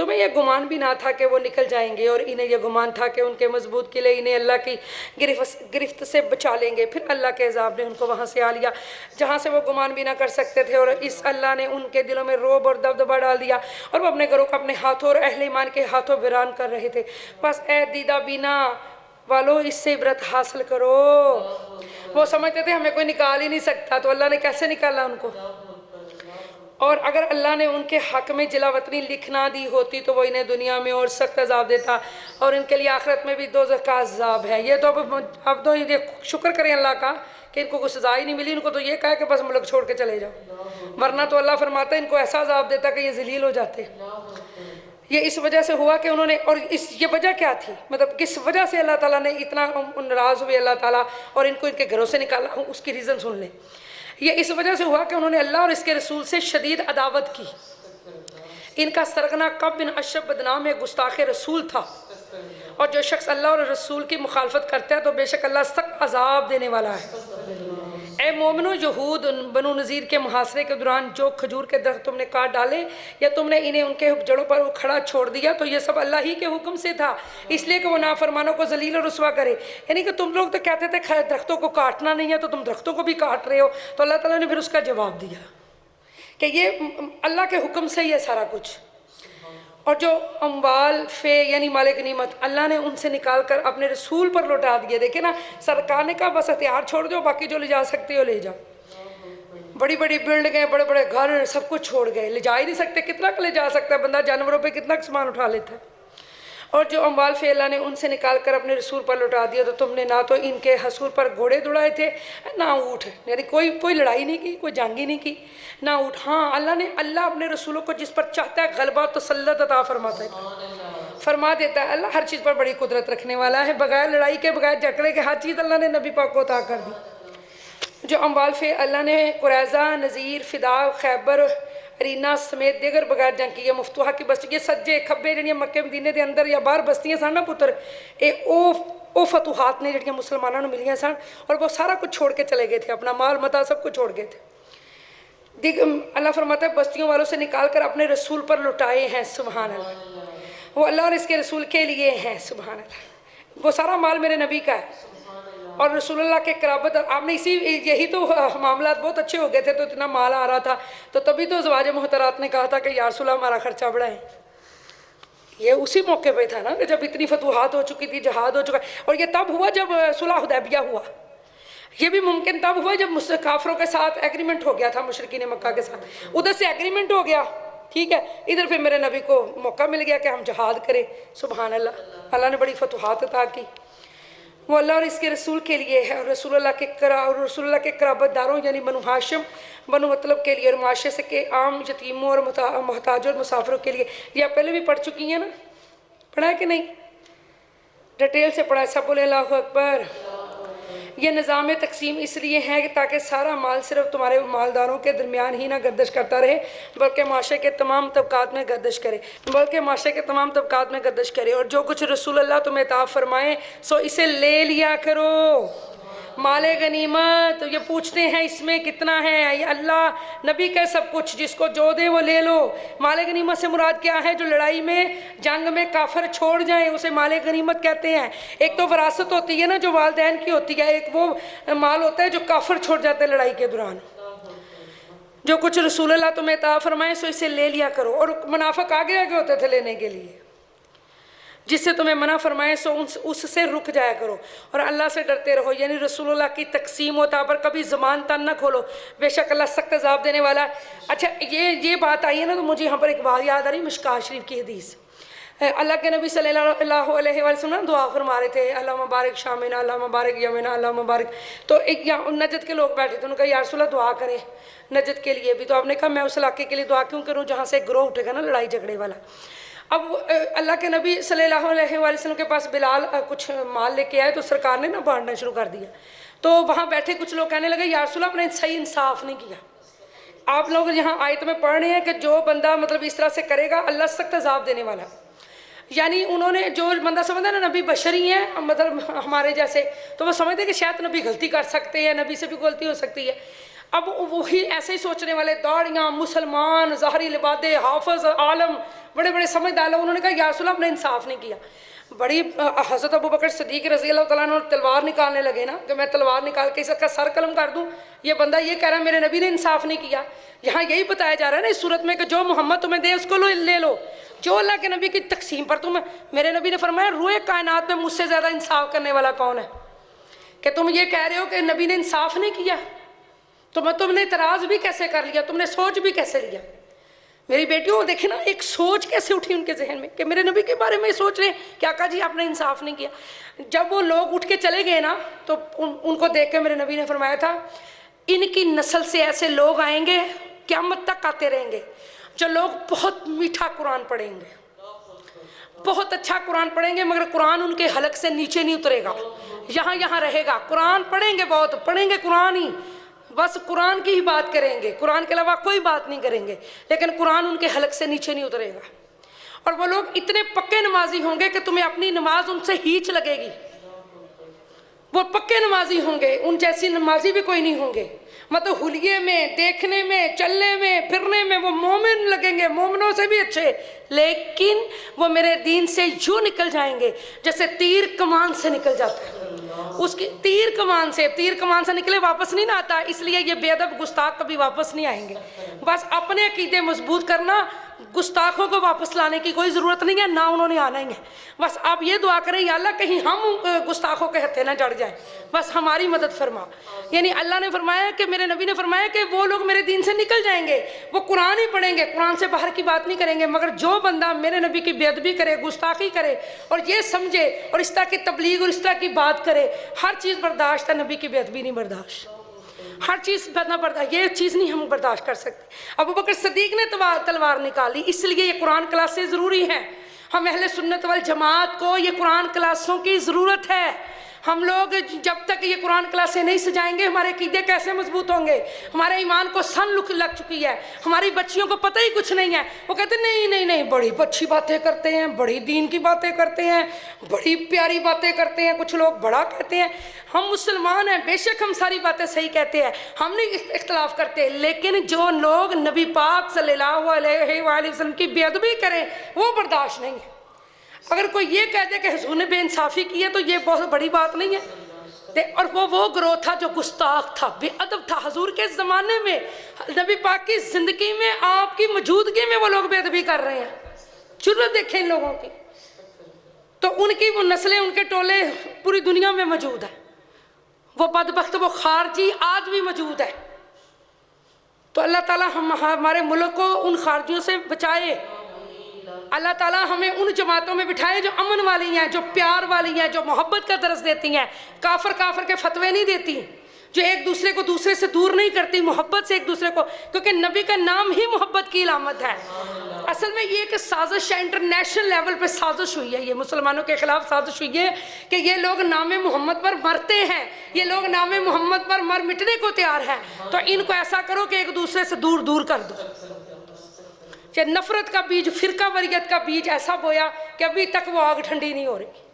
تمہیں یہ گمان بھی نہ تھا کہ وہ نکل جائیں گے، اور انہیں یہ گمان تھا کہ ان کے مضبوط قلعے انہیں اللہ کی گرفت سے بچا لیں گے، پھر اللہ کے عذاب نے ان کو وہاں سے آ لیا جہاں سے وہ گمان بھی نہ کر سکتے تھے، اور اس اللہ نے ان کے دلوں میں رعب اور دبدبہ ڈال دیا، اور وہ اپنے گھروں کو اپنے ہاتھوں اور اہل ایمان کے ہاتھوں ویران کر رہے تھے۔ بس اے دیدہ بینا والو، اس سے عبرت حاصل کرو۔ وہ سمجھتے تھے ہمیں کوئی نکال ہی نہیں سکتا، تو اللہ نے کیسے نکالا ان کو؟ اور اگر اللہ نے ان کے حق میں جلا وطنی لکھ نہ دی ہوتی تو وہ انہیں دنیا میں اور سخت عذاب دیتا، اور ان کے لیے آخرت میں بھی دوزخ کا عذاب ہے۔ یہ تو اب تو یہ شکر کریں اللہ کا کہ ان کو کوئی سزا ہی نہیں ملی، ان کو تو یہ کہا کہ بس ملک چھوڑ کے چلے جاؤ، ورنہ تو اللہ فرماتا ہے ان کو ایسا عذاب دیتا کہ یہ ذلیل ہو جاتے۔ یہ اس وجہ سے ہوا کہ انہوں نے، اور یہ وجہ کیا تھی، مطلب کس وجہ سے اللہ تعالیٰ نے اتنا ناراض ہوئے اللہ تعالیٰ اور ان کو ان کے گھروں سے نکالا، اس کی ریزن سن لیں۔ یہ اس وجہ سے ہوا کہ انہوں نے اللہ اور اس کے رسول سے شدید عداوت کی۔ ان کا سرغنہ کعب بن اشرف بدنام ایک گستاخ رسول تھا، اور جو شخص اللہ اور رسول کی مخالفت کرتا ہے تو بے شک اللہ سخت عذاب دینے والا ہے۔ اے مومنو، یہود بنو نذیر کے محاصرے کے دوران جو کھجور کے درخت تم نے کاٹ ڈالے یا تم نے انہیں ان کے جڑوں پر کھڑا چھوڑ دیا تو یہ سب اللہ ہی کے حکم سے تھا، اس لیے کہ وہ نافرمانوں کو ذلیل اور رسوا کرے۔ یعنی کہ تم لوگ تو کہتے تھے درختوں کو کاٹنا نہیں ہے، تو تم درختوں کو بھی کاٹ رہے ہو، تو اللہ تعالیٰ نے پھر اس کا جواب دیا کہ یہ اللہ کے حکم سے یہ سارا کچھ۔ اور جو اموال فے یعنی مال غنیمت اللہ نے ان سے نکال کر اپنے رسول پر لوٹا دیے، دیکھیں نا، سرکار نے کہا بس ہتھیار چھوڑ دو، باقی جو لے جا سکتے ہو لے جاؤ۔ بڑی بڑی بلڈنگیں، بڑے بڑے گھر، سب کچھ چھوڑ گئے، لے جا ہی نہیں سکتے، کتنا لے جا سکتا ہے بندہ، جانوروں پہ کتنا سامان اٹھا لیتا ہے۔ اور جو اموال فی اللہ نے ان سے نکال کر اپنے رسول پر لوٹا دیا تو تم نے نہ تو ان کے حصول پر گھوڑے دوڑائے تھے نہ اونٹ، یعنی کوئی لڑائی نہیں کی، کوئی جنگ ہی نہیں کی، نہ اونٹ۔ ہاں، اللہ اپنے رسولوں کو جس پر چاہتا ہے غلبہ تسلط عطا فرماتا ہے، فرما دیتا ہے۔ اللہ ہر چیز پر بڑی قدرت رکھنے والا ہے، بغیر لڑائی کے، بغیر جھگڑے کے، ہر چیز اللہ نے نبی پاک کو عطا کر دی۔ جو اموال فی اللہ نے قریظہ، نذیر، فدا، خیبر، رینا سمیت دیگر بغیر جنگ کی، یہ مفتوحہ کی بستی، یہ سجے کھبے جڑیاں مکے مدینے دے اندر یا باہر بستیاں سن نا پتر، او فتوحات نے جڑیاں مسلمانوں نے ملیاں سن، اور وہ سارا کچھ چھوڑ کے چلے گئے تھے، اپنا مال متا سب کچھ چھوڑ گئے تھے۔ اللہ فرماتا ہے بستیوں والوں سے نکال کر اپنے رسول پر لٹائے ہیں، سبحان اللہ، وہ اللہ اور اس کے رسول کے لیے ہیں، سبحان اللہ، وہ سارا مال میرے نبی کا ہے اور رسول اللہ کے قرابت۔ آپ نے یہی تو معاملات بہت اچھے ہو گئے تھے تو اتنا مال آ رہا تھا، تو تبھی تو ازواج محترات نے کہا تھا کہ یا رسول اللہ ہمارا خرچہ بڑھائیں۔ یہ اسی موقع پہ تھا نا کہ جب اتنی فتوحات ہو چکی تھی، جہاد ہو چکا، اور یہ تب ہوا جب صلح حدیبیہ ہوا۔ یہ بھی ممکن تب ہوا جب کافروں کے ساتھ ایگریمنٹ ہو گیا تھا، مشرکین مکہ کے ساتھ، ادھر سے ایگریمنٹ ہو گیا، ٹھیک ہے، ادھر پھر میرے نبی کو موقع مل گیا کہ ہم جہاد کریں، سبحان اللہ، اللہ نے بڑی فتوحات عطا کی۔ وہ اللہ اور اس کے رسول کے لیے ہے، اور رسول اللہ کے قرابت داروں یعنی بنو ہاشم، بنو مطلب کے لیے، اور معاشرے سے کے عام یتیموں اور محتاجوں اور مسافروں کے لیے۔ یہ آپ پہلے بھی پڑھ چکی ہیں نا، پڑھا ہے کہ نہیں؟ ڈیٹیل سے پڑھا ہے، سب بولے اللہ اکبر۔ یہ نظام تقسیم اس لیے ہے کہ تاکہ سارا مال صرف تمہارے مالداروں کے درمیان ہی نہ گردش کرتا رہے بلکہ معاشرے کے تمام طبقات میں گردش کرے، اور جو کچھ رسول اللہ تمہیں عطا فرمائے سو اسے لے لیا کرو۔ مال غنیمت یہ پوچھتے ہیں اس میں کتنا ہے، یہ اللہ نبی کا سب کچھ، جس کو جو دے وہ لے لو۔ مال غنیمت سے مراد کیا ہے؟ جو لڑائی میں، جنگ میں کافر چھوڑ جائیں اسے مال غنیمت کہتے ہیں۔ ایک تو وراثت ہوتی ہے نا جو والدین کی ہوتی ہے، ایک وہ مال ہوتا ہے جو کافر چھوڑ جاتے ہیں لڑائی کے دوران۔ جو کچھ رسول اللہ تمہیں عطا فرمائے سو اسے لے لیا کرو، اور منافق آگے ہوتے تھے لینے کے لیے، جس سے تمہیں منع فرمائے سو اس سے رک جایا کرو، اور اللہ سے ڈرتے رہو، یعنی رسول اللہ کی تقسیم و عطا پر کبھی زبان تن نہ کھولو، بے شک اللہ سخت عذاب دینے والا ہے۔ اچھا، یہ بات آئی ہے نا، تو مجھے یہاں پر ایک بات یاد آ رہی، مشکوٰۃ شریف کی حدیث۔ اللہ کے نبی صلی اللہ علیہ وسلم دعا فرما رہے تھے، اللہ مبارک شامنا، اللہ مبارک یمنا، اللہ مبارک۔ تو ایک یہاں نجد کے لوگ بیٹھے تھے، انہوں نے کہا یا رسول اللہ دعا کریں نجد کے لیے بھی، تو آپ نے کہا میں اس علاقے کے لیے دعا کیوں کروں جہاں سے گروہ اٹھے گا نا لڑائی جھگڑے والا۔ اب اللہ کے نبی صلی اللہ علیہ وسلم کے پاس بلال کچھ مال لے کے آئے تو سرکار نے نا بانٹنا شروع کر دیا، تو وہاں بیٹھے کچھ لوگ کہنے لگے یا رسول اللہ آپ نے صحیح انصاف نہیں کیا، آپ لوگ یہاں آیت میں پڑھ رہے ہیں کہ جو بندہ مطلب اس طرح سے کرے گا اللہ سخت عذاب دینے والا، یعنی انہوں نے جو بندہ سمجھا نا نبی بشری ہیں مطلب ہمارے جیسے، تو وہ سمجھتے کہ شاید نبی غلطی کر سکتے ہیں، نبی سے بھی غلطی ہو سکتی ہے۔ اب وہی ایسے ہی سوچنے والے داڑیاں، مسلمان، ظاہری لبادے، حافظ، عالم، بڑے بڑے سمجھدار لوگ، انہوں نے کہا یا رسول اللہ آپ نے انصاف نہیں کیا. بڑی حضرت ابوبکر صدیق رضی اللہ تعالیٰ عنہ تلوار نکالنے لگے نا کہ میں تلوار نکال کے اس کا سر قلم کر دوں. یہ بندہ یہ کہہ رہا ہے میرے نبی نے انصاف نہیں کیا. یہاں یہی بتایا جا رہا ہے نا اس صورت میں کہ جو محمد تمہیں دے اس کو لے لو. جو اللہ کے نبی کی تقسیم پر میرے نبی نے فرمایا روئے کائنات میں مجھ سے زیادہ انصاف کرنے والا کون ہے؟ کہ تم یہ کہہ رہے ہو کہ نبی نے انصاف نہیں کیا، تو تم نے اعتراض بھی کیسے کر لیا، تم نے سوچ بھی کیسے لیا؟ میری بیٹیوں دیکھیں نا ایک سوچ کیسے اٹھی ان کے ذہن میں کہ میرے نبی کے بارے میں سوچ رہے ہیں کیا کہا جی آپ نے انصاف نہیں کیا. جب وہ لوگ اٹھ کے چلے گئے نا تو ان کو دیکھ کے میرے نبی نے فرمایا تھا ان کی نسل سے ایسے لوگ آئیں گے قیامت تک آتے رہیں گے جو لوگ بہت میٹھا قرآن پڑھیں گے، بہت اچھا قرآن پڑھیں گے، مگر قرآن ان کے حلق سے نیچے نہیں اترے گا، یہاں رہے گا. قرآن پڑھیں گے، بہت پڑھیں گے قرآن ہی، بس قرآن کی ہی بات کریں گے، قرآن کے علاوہ کوئی بات نہیں کریں گے، لیکن قرآن ان کے حلق سے نیچے نہیں اترے گا. اور وہ لوگ اتنے پکے نمازی ہوں گے کہ تمہیں اپنی نماز ان سے ہیچ لگے گی. وہ پکے نمازی ہوں گے، ان جیسی نمازی بھی کوئی نہیں ہوں گے. مطلب حلیے میں، دیکھنے میں، چلنے میں، پھرنے میں وہ مومن لگیں گے، مومنوں سے بھی اچھے، لیکن وہ میرے دین سے یوں نکل جائیں گے جیسے تیر کمان سے نکل جاتا ہے. اس کی تیر کمان سے نکلے واپس نہیں نہ آتا. اس لیے یہ بے ادب گستاخ کبھی واپس نہیں آئیں گے. بس اپنے عقیدے مضبوط کرنا، گستاخوں کو واپس لانے کی کوئی ضرورت نہیں ہے، نہ انہوں نے آنا ہی ہے. بس آپ یہ دعا کریں یا اللہ کہیں ہم گستاخوں کے ہتھے نہ جڑ جائیں، بس ہماری مدد فرما. یعنی اللہ نے فرمایا کہ میرے نبی نے فرمایا کہ وہ لوگ میرے دین سے نکل جائیں گے، وہ قرآن ہی پڑھیں گے، قرآن سے باہر کی بات نہیں کریں گے، مگر جو بندہ میرے نبی کی بے ادبی کرے، گستاخی کرے اور یہ سمجھے اور اس طرح کی تبلیغ اور اس طرح کی بات کرے، ہر چیز برداشت ہے، نبی کی بے ادبی نہیں برداشت، ہر چیز نہ برداشت، یہ چیز نہیں ہم برداشت کر سکتے. ابوبکر صدیق نے تلوار نکالی، اس لیے یہ قرآن کلاسیں ضروری ہیں. ہم اہل سنت والجماعت کو یہ قرآن کلاسوں کی ضرورت ہے. ہم لوگ جب تک یہ قرآن کلاسیں نہیں سجائیں گے ہمارے عقیدے کیسے مضبوط ہوں گے؟ ہمارے ایمان کو سن لگ چکی ہے، ہماری بچیوں کو پتہ ہی کچھ نہیں ہے. وہ کہتے ہیں نہیں بڑی اچھی باتیں کرتے ہیں، بڑی دین کی باتیں کرتے ہیں، بڑی پیاری باتیں کرتے ہیں. کچھ لوگ بڑا کہتے ہیں. ہم مسلمان ہیں، بے شک ہم ساری باتیں صحیح کہتے ہیں، ہم نہیں اختلاف کرتے، لیکن جو لوگ نبی پاک صلی اللہ علیہ وآلہ وسلم کی بے ادبی کریں وہ برداشت نہیں ہے. اگر کوئی یہ کہہ دے کہ حضور نے بے انصافی کی ہے تو یہ بہت بڑی بات نہیں ہے. اور وہ گروہ تھا جو گستاخ تھا، بے ادب تھا. حضور کے زمانے میں، نبی پاک کی زندگی میں، آپ کی موجودگی میں وہ لوگ بے ادبی کر رہے ہیں. جرأت دیکھیں ان لوگوں کی. تو ان کی وہ نسلیں، ان کے ٹولے پوری دنیا میں موجود ہیں. وہ بدبخت، وہ خارجی آج بھی موجود ہے. تو اللہ تعالیٰ ہمارے ملک کو ان خارجیوں سے بچائے. اللہ تعالیٰ ہمیں ان جماعتوں میں بٹھائے جو امن والی ہیں، جو پیار والی ہیں، جو محبت کا درس دیتی ہیں، کافر کے فتوے نہیں دیتی، جو ایک دوسرے کو دوسرے سے دور نہیں کرتی، محبت سے ایک دوسرے کو، کیونکہ نبی کا نام ہی محبت کی علامت ہے. اصل میں یہ کہ سازش ہے، انٹرنیشنل لیول پہ سازش ہوئی ہے، یہ مسلمانوں کے خلاف سازش ہوئی ہے کہ یہ لوگ نام محمد پر مرتے ہیں، یہ لوگ نام محمد پر مٹنے کو تیار ہیں. تو ان کو ایسا کرو کہ ایک دوسرے سے دور کر دو. کہ نفرت کا بیج، فرقہ واریت کا بیج ایسا بویا کہ ابھی تک وہ آگ ٹھنڈی نہیں ہو رہی.